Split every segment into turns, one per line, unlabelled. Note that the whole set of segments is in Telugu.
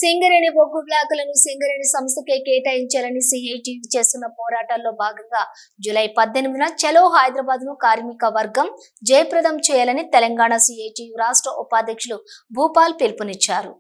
సింగరేణి బొగ్గు బ్లాకులను సింగరేణి సంస్థకే కేటాయించాలని సిఐటియు చేస్తున్న పోరాటాల్లో భాగంగా జూలై 18న చలో హైదరాబాద్ ను కార్మిక వర్గం జయప్రదం చేయాలని తెలంగాణ సిఐటియు రాష్ట్ర ఉపాధ్యక్షులు భూపాల్ పిలుపునిచ్చారు.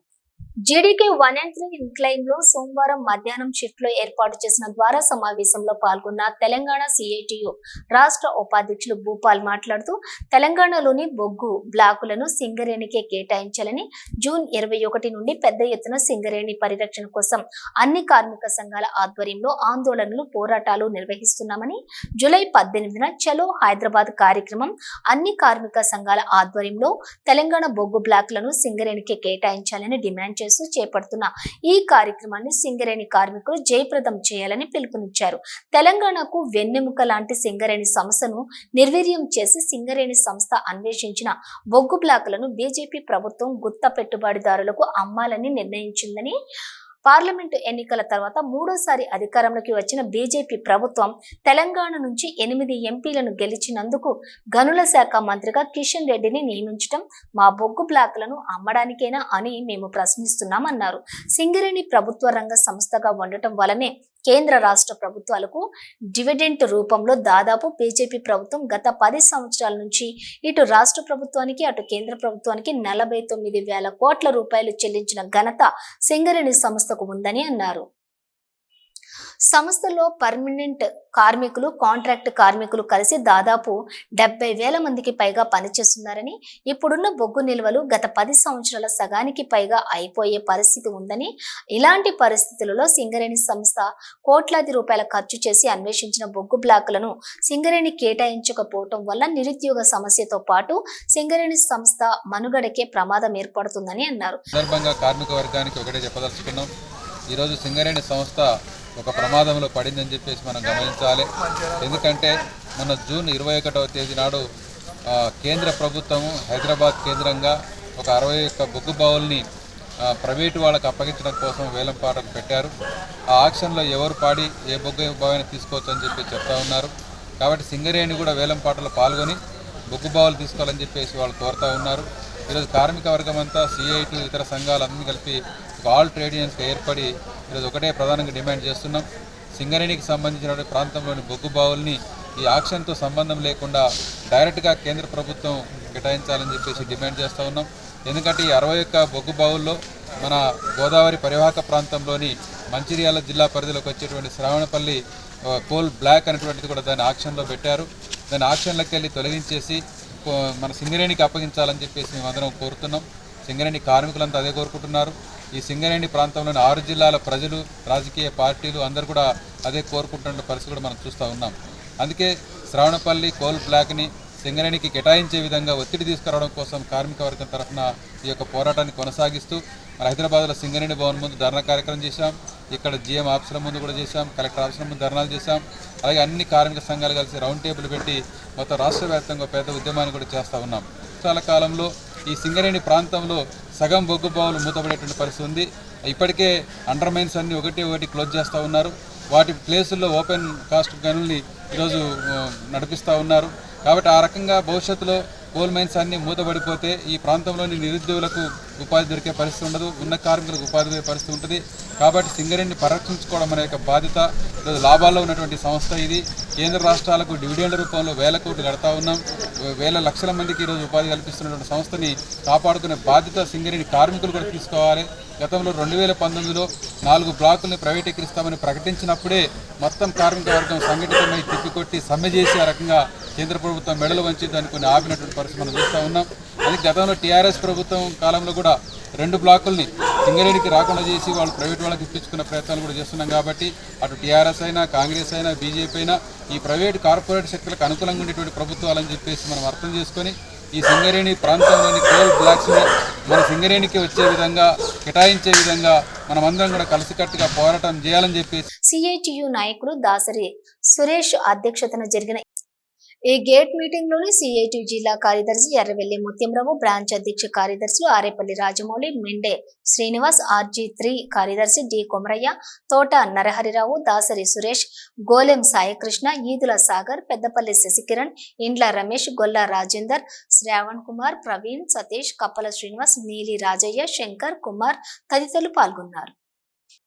జీడీకే 1 and 3 ఇంక్లైన్ లో సోమవారం మధ్యాహ్నం షిఫ్ట్ లో ఏర్పాటు చేసిన ద్వారా సమావేశంలో పాల్గొన్న తెలంగాణ సిఐటియు రాష్ట్ర ఉపాధ్యక్షులు భూపాల్ మాట్లాడుతూ తెలంగాణలోని బొగ్గు బ్లాకులను సింగరేణికే కేటాయించాలని, జూన్ 21 నుండి పెద్ద ఎత్తున సింగరేణి పరిరక్షణ కోసం అన్ని కార్మిక సంఘాల ఆధ్వర్యంలో ఆందోళనలు పోరాటాలు నిర్వహిస్తున్నామని, జూలై 18న చలో హైదరాబాద్ కార్యక్రమం అన్ని కార్మిక సంఘాల ఆధ్వర్యంలో తెలంగాణ బొగ్గు బ్లాకులను సింగరేణికే కేటాయించాలని డిమాండ్ చేస్తూ చేపడుతున్న ఈ కార్యక్రమాన్ని సింగరేణి కార్మికులు జయప్రదం చేయాలని పిలుపునిచ్చారు. తెలంగాణకు వెన్నెముక లాంటి సింగరేణి సంస్థను నిర్వీర్యం చేసి సింగరేణి సంస్థ అన్వేషించిన బొగ్గు బ్లాకులను బీజేపీ ప్రభుత్వం గుత్త పెట్టుబడిదారులకు అమ్మాలని నిర్ణయించిందని, పార్లమెంటు ఎన్నికల తర్వాత మూడోసారి అధికారంలోకి వచ్చిన బీజేపీ ప్రభుత్వం తెలంగాణ నుంచి 8 ఎంపీలను గెలిచినందుకు గనుల శాఖ మంత్రిగా కిషన్ రెడ్డిని నియమించడం మా బొగ్గు బ్లాకులను అమ్మడానికేనా అని మేము ప్రశ్నిస్తున్నామన్నారు. సింగరేణి ప్రభుత్వ రంగ సంస్థగా ఉండటం వలనే కేంద్ర రాష్ట్ర ప్రభుత్వాలకు డివిడెంట్ రూపంలో దాదాపు బీజేపీ ప్రభుత్వం గత 10 సంవత్సరాల నుంచి ఇటు రాష్ట్ర ప్రభుత్వానికి అటు కేంద్ర ప్రభుత్వానికి 49,000 కోట్ల రూపాయలు చెల్లించిన ఘనత సింగరేణి సంస్థకు ఉందని అన్నారు. సంస్థలో పర్మనెంట్ కార్మికులు, కాంట్రాక్ట్ కార్మికులు కలిసి దాదాపు 70,000 మందికి పైగా పనిచేస్తున్నారని, ఇప్పుడున్న బొగ్గు నిల్వలు గత 10 సంవత్సరాల సగానికి పైగా అయిపోయే పరిస్థితి ఉందని, ఇలాంటి పరిస్థితులలో సింగరేణి సంస్థ కోట్లాది రూపాయల ఖర్చు చేసి అన్వేషించిన బొగ్గు బ్లాకులను సింగరేణి కేటాయించకపోవటం వల్ల నిరుద్యోగ సమస్యతో పాటు సింగరేణి సంస్థ మనుగడకే ప్రమాదం ఏర్పడుతుందని అన్నారు.
కార్మిక వర్గానికి ఒకటే చెప్పదలుచుకున్నాం, ఈరోజు సింగరేణి సంస్థ ఒక ప్రమాదంలో పడిందని చెప్పేసి మనం గమనించాలి. ఎందుకంటే మన జూన్ 21వ తేదీ నాడు కేంద్ర ప్రభుత్వము హైదరాబాద్ కేంద్రంగా ఒక 61 బొగ్గు బావుల్ని ప్రైవేటు వాళ్ళకు అప్పగించడం కోసం వేలం పాటలు పెట్టారు. ఆ ఆక్షన్లో ఎవరు పాడి ఏ బొగ్గు బావిని తీసుకోవచ్చు అని చెప్పి చెప్తా ఉన్నారు. కాబట్టి సింగరేణి కూడా వేలం పాటలో పాల్గొని బొగ్గు బావులు తీసుకోవాలని చెప్పేసి వాళ్ళు కోరుతూ ఉన్నారు. ఈరోజు కార్మిక వర్గం అంతా సిఐటి ఇతర సంఘాలన్నీ కలిపి ఒక ఆల్ ట్రేడ్ యూనియన్స్గా ఏర్పడి ఈరోజు ఒకటే ప్రధానంగా డిమాండ్ చేస్తున్నాం. సింగరేణికి సంబంధించిన ప్రాంతంలోని బొగ్గు బావుల్ని ఈ ఆక్షన్తో సంబంధం లేకుండా డైరెక్ట్గా కేంద్ర ప్రభుత్వం కేటాయించాలని చెప్పేసి డిమాండ్ చేస్తూ ఉన్నాం. ఎందుకంటే ఈ 61 బొగ్గు బావుల్లో మన గోదావరి పరివాహక ప్రాంతంలోని మంచిర్యాల జిల్లా పరిధిలోకి వచ్చేటువంటి శ్రావణపల్లి కోల్ బ్లాక్ అనేటువంటిది కూడా దాన్ని ఆక్షన్లో పెట్టారు. దాన్ని ఆక్షన్లోకి వెళ్ళి తొలగించేసి మన సింగరేణికి అప్పగించాలని చెప్పేసి మేమందరం కోరుతున్నాం. సింగరేణి కార్మికులంతా అదే కోరుకుంటున్నారు. ఈ సింగరేణి ప్రాంతంలోని 6 జిల్లాల ప్రజలు, రాజకీయ పార్టీలు అందరూ కూడా అదే కోరుకుంటున్న పరిస్థితి కూడా మనం చూస్తూ ఉన్నాం. అందుకే శ్రావణపల్లి కోల్ బ్లాక్ని సింగరేణికి కేటాయించే విధంగా ఒత్తిడి తీసుకురావడం కోసం కార్మిక వర్గం తరఫున ఈ యొక్క పోరాటాన్ని కొనసాగిస్తూ మన హైదరాబాద్లో సింగరేణి భవన్ ముందు ధర్నా కార్యక్రమం చేశాం. ఇక్కడ జీఎం ఆఫీసుల ముందు కూడా చేశాం, కలెక్టర్ ఆఫీసుల ముందు ధర్నాలు చేశాం. అలాగే అన్ని కార్మిక సంఘాలు కలిసి రౌండ్ టేబుల్ పెట్టి మొత్తం రాష్ట్ర వ్యాప్తంగా పెద్ద ఉద్యమాన్ని కూడా చేస్తూ ఉన్నాం. చాలా కాలంలో ఈ సింగరేణి ప్రాంతంలో సగం బొగ్గు బావులు మూతపడేటువంటి పరిస్థితి ఉంది. ఇప్పటికే అండర్ మైన్స్ అన్ని ఒకటి క్లోజ్ చేస్తూ ఉన్నారు. వాటి ప్లేసుల్లో ఓపెన్ కాస్ట్ గనుల్ని ఈరోజు నడిపిస్తూ ఉన్నారు. కాబట్టి ఆ రకంగా భవిష్యత్తులో కోల్ మైన్స్ అన్ని మూతపడిపోతే ఈ ప్రాంతంలోని నిరుద్యోగులకు ఉపాధి దొరికే పరిస్థితి ఉండదు, ఉన్న కార్మికులకు ఉపాధి దొరికే పరిస్థితి ఉంటుంది. కాబట్టి సింగరేణిని పరిరక్షించుకోవడం అనే యొక్క బాధ్యత, ఈరోజు లాభాల్లో ఉన్నటువంటి సంస్థ ఇది. కేంద్ర రాష్ట్రాలకు డివిడెండ్ రూపంలో 1,000 కోట్లు కడతా ఉన్నాం. వేల లక్షల మందికి ఈరోజు ఉపాధి కల్పిస్తున్నటువంటి సంస్థని కాపాడుకునే బాధ్యత సింగరేణి కార్మికులు కూడా తీసుకోవాలి. గతంలో 2019లో 4 బ్లాకుల్ని ప్రైవేటీకరిస్తామని ప్రకటించినప్పుడే మొత్తం కార్మిక వర్గం సంఘటితమై తిప్పికొట్టి సమ్మె చేసి ఆ రకంగా కేంద్ర ప్రభుత్వం మెడలు వంచి దాన్ని కొన్ని ఆపినటువంటి పరిస్థితి మనం చూస్తూ ఉన్నాం. అందుకే గతంలో టీఆర్ఎస్ ప్రభుత్వం కాలంలో కూడా 2 బ్లాకుల్ని సింగరేణికి రాకుండా చేసి వాళ్ళు ప్రైవేట్ వాళ్ళకి ఇప్పించుకున్న ప్రయత్నాలు కూడా చేస్తున్నాం. కాబట్టి అటు టీఆర్ఎస్ అయినా, కాంగ్రెస్ అయినా, బీజేపీ అయినా ఈ ప్రైవేట్ కార్పొరేట్ శక్తులకు అనుకూలంగా ఉండేటువంటి ప్రభుత్వాలని చెప్పేసి మనం అర్థం చేసుకొని ఈ సింగరేణి ప్రాంతంలోని కోల్ బ్లాక్స్ని మన సింగరేణికి వచ్చే విధంగా కేటాయించే విధంగా మనమందరం కూడా కలిసికట్టుగా పోరాటం చేయాలని చెప్పేసి
సిఐటియు నాయకులు దాసరి సురేష్ అధ్యక్షతన జరిగిన ఈ గేట్ మీటింగ్ లోని సిఐటి జిల్లా కార్యదర్శి ఎర్రవెల్లి ముత్యంరావు, బ్రాంచ్ అధ్యక్ష కార్యదర్శులు ఆరేపల్లి రాజమౌళి, మెండే శ్రీనివాస్, RG3 కార్యదర్శి డి కొమరయ్య, తోట నరహరిరావు, దాసరి సురేష్, గోలెం సాయికృష్ణ, ఈదుల సాగర్, పెద్దపల్లి శశికిరణ్, ఇండ్ల రమేష్, గొల్ల రాజేందర్, శ్రావణ్ కుమార్, ప్రవీణ్, సతీష్, కప్పల శ్రీనివాస్, నీలి రాజయ్య, శంకర్ కుమార్ తదితరులు పాల్గొన్నారు.